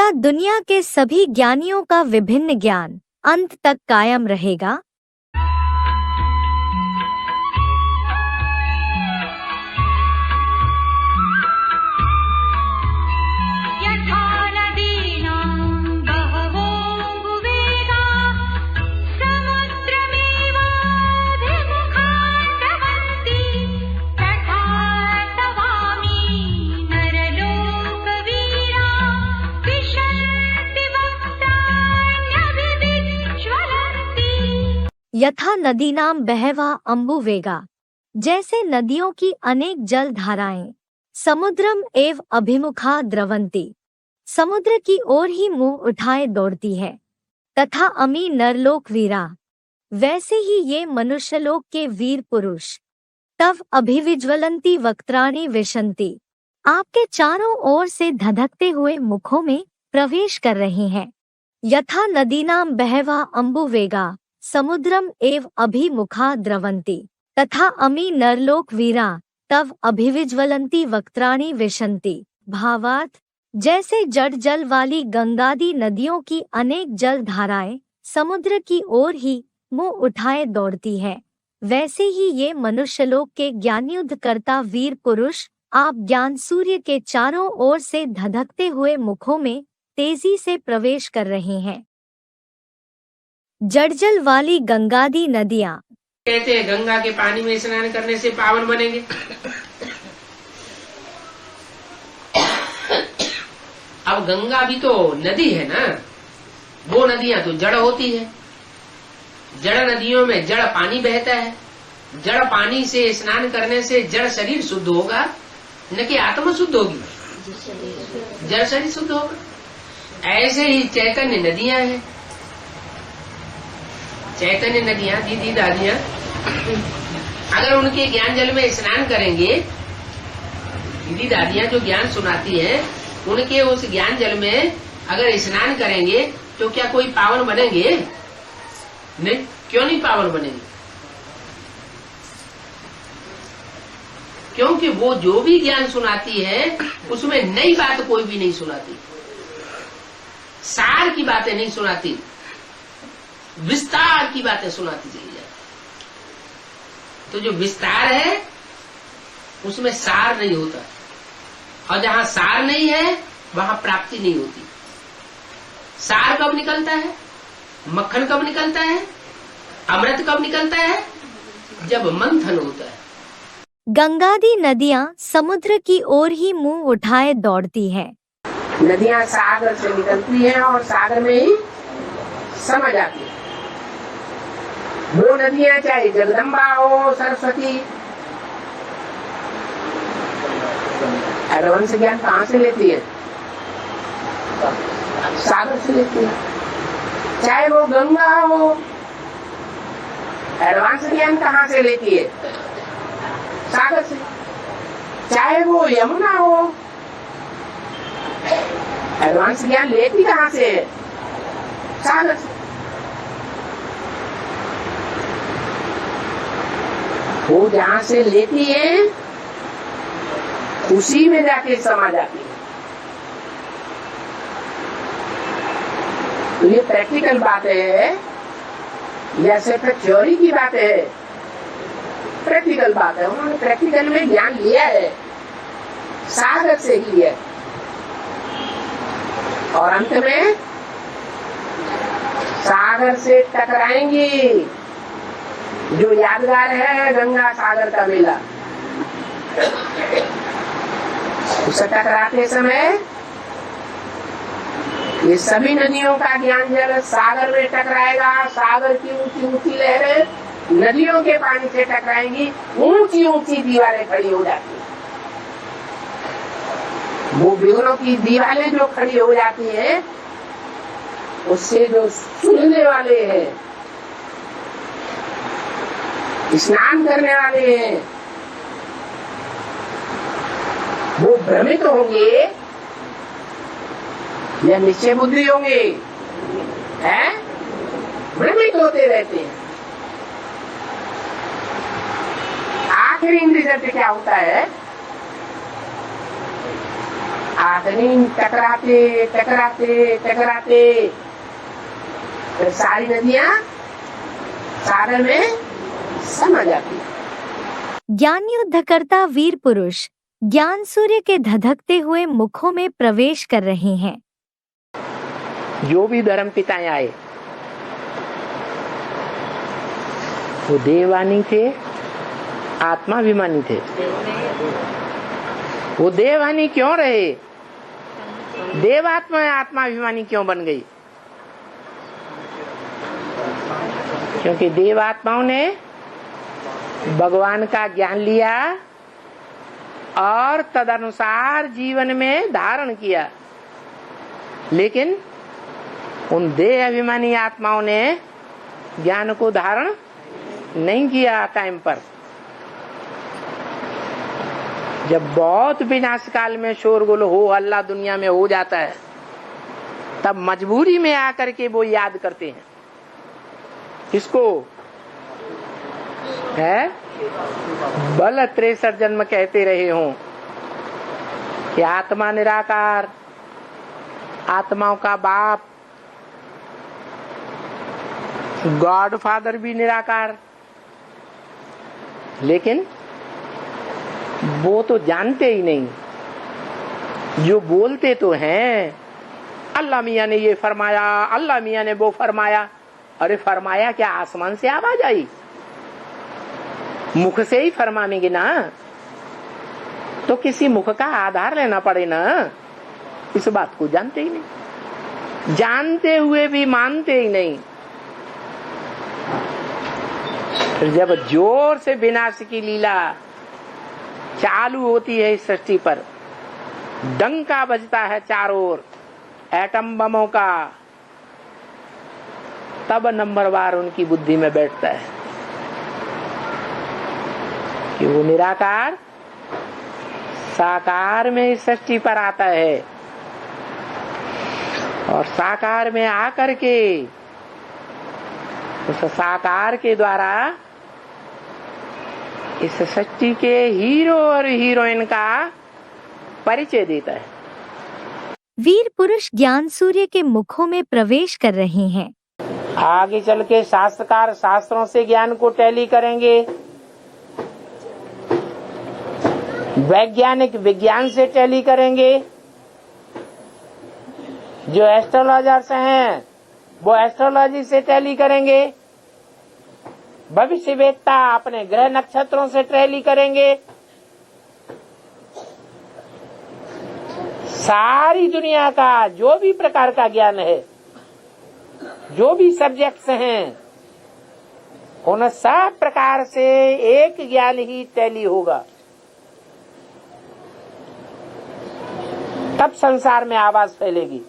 क्या दुनिया के सभी ज्ञानियों का विभिन्न ज्ञान अंत तक कायम रहेगा? यथा नदीनां बहवः अम्बुवेगा, जैसे नदियों की अनेक जल धाराएं समुद्रम एव अभिमुखा द्रवंती, समुद्र की ओर ही मुंह उठाए दौड़ती है, तथा अमी नरलोक वीरा, वैसे ही ये मनुष्यलोक के वीर पुरुष तव अभिविज्वलंती वक्त्राणि विशंति, आपके चारों ओर से धधकते हुए मुखों में प्रवेश कर रहे हैं। यथा नदीनां बहवः अम्बुवेगा समुद्रम एव अभिमुखा द्रवंती, तथा अमी नरलोक वीरा तव अभिविज्वलंती वक्त्राणि विशंति। भावार्थ, जैसे जड़ जल वाली गंगादि नदियों की अनेक जल धाराएं समुद्र की ओर ही मुंह उठाए दौड़ती है, वैसे ही ये मनुष्यलोक के ज्ञानयुद्ध करता वीर पुरुष आप ज्ञान सूर्य के चारों ओर से धधकते हुए मुखों में तेजी से प्रवेश कर रहे हैं। जड़जल वाली गंगादि नदियां, कहते हैं गंगा के पानी में स्नान करने से पावन बनेंगे। अब गंगा भी तो नदी है ना, वो नदियां तो जड़ होती है। जड़ नदियों में जड़ पानी बहता है। जड़ पानी से स्नान करने से जड़ शरीर शुद्ध होगा, न कि आत्मा शुद्ध होगी। जड़ शरीर शुद्ध होगा। ऐसे ही चैतन्य नदियां हैं। चैतन्य नदियां, दीदी दादियां, अगर उनके ज्ञान जल में स्नान करेंगे, दीदी दादियां जो ज्ञान सुनाती हैं, उनके उस ज्ञान जल में अगर स्नान करेंगे तो क्या कोई पावन बनेंगे? नहीं। क्यों नहीं पावन बनेंगे? क्योंकि वो जो भी ज्ञान सुनाती है उसमें नई बात कोई भी नहीं सुनाती, सार की बातें नहीं सुनाती, विस्तार की बातें सुनाती चली जाती। तो जो विस्तार है उसमें सार नहीं होता, और जहां सार नहीं है वहां प्राप्ति नहीं होती। सार कब निकलता है? मक्खन कब निकलता है? अमृत कब निकलता है? जब मंथन होता है। गंगादि नदियां समुद्र की ओर ही मुंह उठाए दौड़ती है। नदियां सागर से निकलती हैं और सागर में ही समा जाती है। वो नदियां चाहे जगदम्बा हो, सरस्वती, एडवांस ज्ञान कहाँ से लेती है? सागर से लेती है। चाहे वो गंगा हो, एडवांस ज्ञान कहाँ से लेती है? सागर से। चाहे वो यमुना हो, एडवांस ज्ञान लेती कहाँ से है? सागर से। वो जहाँ से लेती है उसी में जाके समा जाती है। तो ये प्रैक्टिकल बात है या सिर्फ थ्योरी की बात है? प्रैक्टिकल बात है। उन्होंने प्रैक्टिकल में ज्ञान लिया है, सागर से ही लिया, और अंत में सागर से टकराएंगी। जो यादगार है गंगा सागर का मेला, उससे टकराते समय ये सभी नदियों का ज्ञान जल सागर में टकराएगा। सागर की ऊंची ऊंची लहरें नदियों के पानी से टकराएंगी, ऊंची ऊंची दीवारें खड़ी हो जाती हैं। वो बिगड़ों की दीवारें जो खड़ी हो जाती है, उससे जो सुनने वाले हैं, स्नान करने वाले हैं, वो भ्रमित होंगे या निश्चय बुद्धि होंगे? हैं? भ्रमित होते रहते हैं। आखिरी रिजल्ट क्या होता है? साथ नहीं, टकराते टकराते टकराते फिर सारी नदियां सागर में समा जाती है। ज्ञान युद्धकर्ता वीर पुरुष ज्ञान सूर्य के धधकते हुए मुखों में प्रवेश कर रहे हैं। जो भी धर्म पिताएं आए वो देवानी थे, आत्माभिमानी थे। वो देवानी क्यों रहे? देवात्मा आत्माभिमानी क्यों बन गई? क्योंकि देवात्माओं ने भगवान का ज्ञान लिया और तदनुसार जीवन में धारण किया, लेकिन उन देह अभिमानी आत्माओं ने ज्ञान को धारण नहीं किया टाइम पर। जब बहुत विनाश काल में शोरगुल हो हल्ला दुनिया में हो जाता है, तब मजबूरी में आकर के वो याद करते हैं किसको है? बल 63 जन्म कहते रहे हों कि आत्मा निराकार, आत्माओं का बाप, गॉड फादर भी निराकार, लेकिन वो तो जानते ही नहीं। जो बोलते तो हैं अल्लाह मियाँ ने ये फरमाया, अल्लाह मियाँ ने वो फरमाया। अरे फरमाया क्या? आसमान से आवाज आई? मुख से ही फरमाएंगे ना, तो किसी मुख का आधार लेना पड़े ना। इस बात को जानते ही नहीं, जानते हुए भी मानते ही नहीं। फिर जब जोर से विनाश की लीला चालू होती है इस सृष्टि पर, डंका बजता है चारों ओर एटम बमों का, तब नंबरवार उनकी बुद्धि में बैठता है कि वो निराकार साकार में इस सृष्टि पर आता है और साकार में आकर के उस साकार के द्वारा इस सृष्टि के हीरो और हीरोइन का परिचय देता है। वीर पुरुष ज्ञान सूर्य के मुखों में प्रवेश कर रहे हैं। आगे चल के शास्त्रकार शास्त्रों से ज्ञान को टैली करेंगे, वैज्ञानिक विज्ञान से टैली करेंगे, जो एस्ट्रोलॉजर्स हैं वो एस्ट्रोलॉजी से टैली करेंगे, भविष्यवेत्ता अपने ग्रह नक्षत्रों से टैली करेंगे। सारी दुनिया का जो भी प्रकार का ज्ञान है, जो भी सब्जेक्ट्स हैं, उन सब प्रकार से एक ज्ञान ही टैली होगा, तब संसार में आवाज फैलेगी।